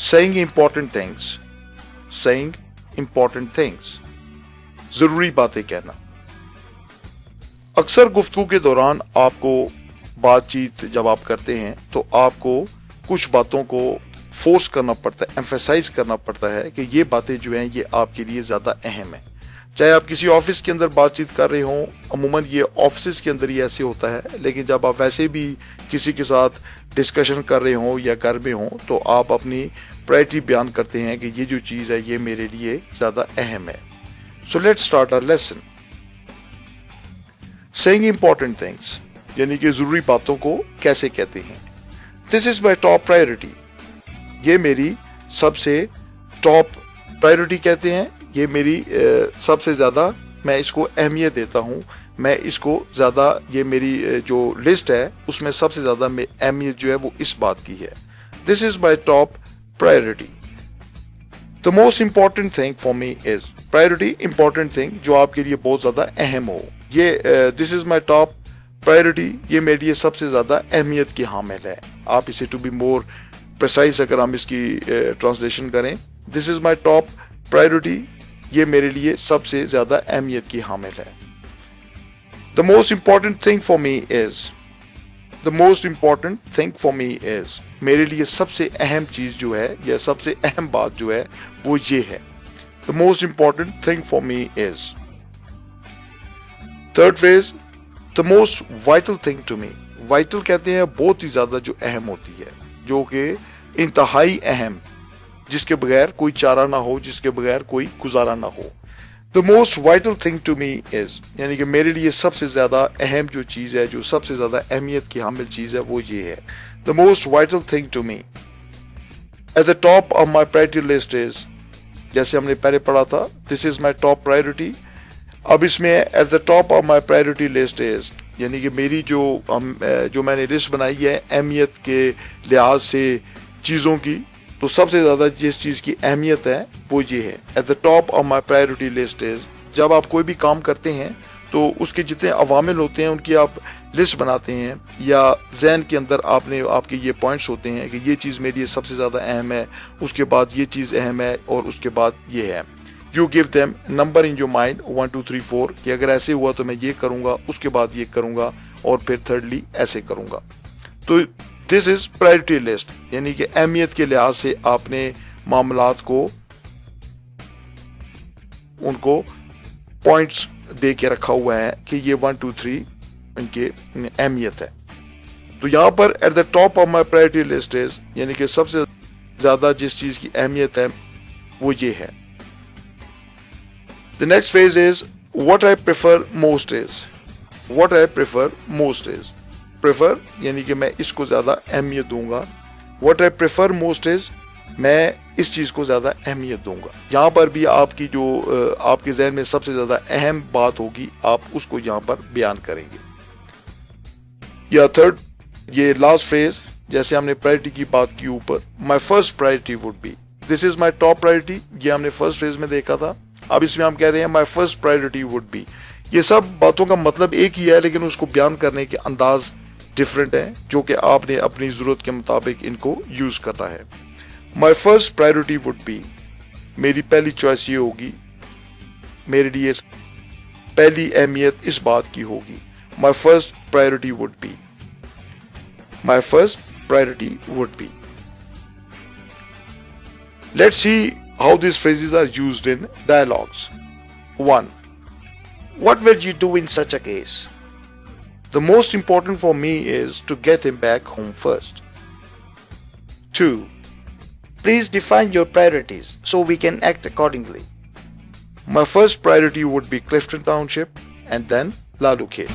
saying important things, saying important things, जरूरी बातें कहना। अक्सर गुफ्तगू के दौरान आपको बातचीत जब आप करते हैं तो आपको कुछ बातों को फोर्स करना पड़ता है, एम्फेसाइज करना पड़ता है कि ये बातें जो हैं ये आपके लिए ज्यादा अहम है। चाहे आप किसी ऑफिस के अंदर बातचीत कर रहे हों, अमूमन ये ऑफिस के अंदर ही ऐसे होता है, लेकिन जब आप वैसे भी किसी के साथ डिस्कशन कर रहे हों या घर में हों तो आप अपनी प्रायोरिटी बयान करते हैं कि ये जो चीज़ है ये मेरे लिए ज़्यादा अहम है। So let's start our lesson. Saying important things यानी कि ज़रूरी बातों को कैसे कहते हैं। This is my top priority, ये मेरी सबसे टॉप प्रायोरिटी कहते हैं, ये मेरी सबसे ज़्यादा मैं इसको अहमियत देता हूँ, मैं इसको ज़्यादा, ये मेरी जो लिस्ट है उसमें सबसे ज़्यादा अहमियत जो है वो इस बात की है। This is my top priority. The most important thing for me is, priority important thing जो आपके लिए बहुत ज़्यादा अहम हो, ये this is my top priority, ये मेरे लिए सबसे ज़्यादा अहमियत की हामिल है। आप इसे टू बी मोर प्रिसाइज अगर हम इसकी ट्रांसलेशन करें, this is my top priority, ये मेरे लिए सबसे ज्यादा अहमियत की हामिल है। The most important thing for me is, the most important thing for me is, मेरे लिए सबसे अहम चीज जो है या सबसे अहम बात जो है वो ये है। The most important thing for me is. Third phrase, the most vital thing to me. Vital कहते हैं बहुत ही ज्यादा जो अहम होती है, जो कि इंतहाई अहम, जिसके बगैर कोई चारा ना हो, जिसके बगैर कोई गुजारा ना हो। The most vital thing to me is, यानी कि मेरे लिए सबसे ज्यादा अहम जो चीज है, जो सबसे ज्यादा अहमियत की हामिल चीज है वो ये है। The most vital thing to me at the top of my priority list is, जैसे हमने पहले पढ़ा था, this is my top priority. अब इसमें at the top of my priority list is, यानी कि मेरी जो मैंने लिस्ट बनाई है अहमियत के लिहाज से चीजों की, तो सबसे ज्यादा जिस चीज की अहमियत है वो ये है। Eight the top of my priority list is, जब आप कोई भी काम करते हैं तो उसके जितने अवामिल होते हैं उनकी आप लिस्ट बनाते हैं, या जहन के अंदर आपके ये पॉइंट्स होते हैं कि ये चीज़ मेरे लिए सबसे ज़्यादा अहम है, उसके बाद ये चीज़ अहम है, और उसके बाद ये है। You give them number in your mind 1 2 3 4 कि अगर ऐसे हुआ तो मैं ये करूँगा, उसके बाद ये करूँगा, और फिर थर्डली ऐसे करूँगा। तो दिस इज प्रायोरिटी लिस्ट, यानी कि अहमियत के लिहाज से आपने मामलात को उनको पॉइंट्स दे के रखा हुआ है कि ये 1 2 3 इनके अहमियत है। तो यहाँ पर eight the top of my priority list is, यानी कि सबसे ज्यादा जिस चीज की अहमियत है वो ये है। The next phrase is what I prefer most is, what I prefer most is, prefer यानी कि मैं इसको ज्यादा अहमियत दूंगा। What I prefer most is, मैं इस चीज को ज्यादा अहमियत दूंगा। यहाँ पर भी आपकी जो आपके जहन में सबसे ज्यादा अहम बात होगी आप उसको यहाँ पर बयान करेंगे। या थर्ड, ये लास्ट फ्रेज, जैसे हमने प्रायोरिटी की बात की ऊपर, my first priority would be, this is my top priority, ये हमने फर्स्ट फ्रेज में देखा था। अब इसमें हम कह रहे हैं my first priority would be. ये सब बातों का मतलब एक ही है, लेकिन उसको बयान करने के अंदाज डिफरेंट है, जो कि आपने अपनी जरूरत के मुताबिक इनको यूज करना है। My first priority would be, मेरी पहली चॉइस ये होगी, मेरे लिए पहली अहमियत इस बात की होगी। My first priority would be, my first priority would be. Let's see how these phrases are used in dialogues. 1. What will you do in such a case? The most important for me is to get him back home first. 2. Please define your priorities so we can act accordingly. My first priority would be Clifton Township and then Lalukhet.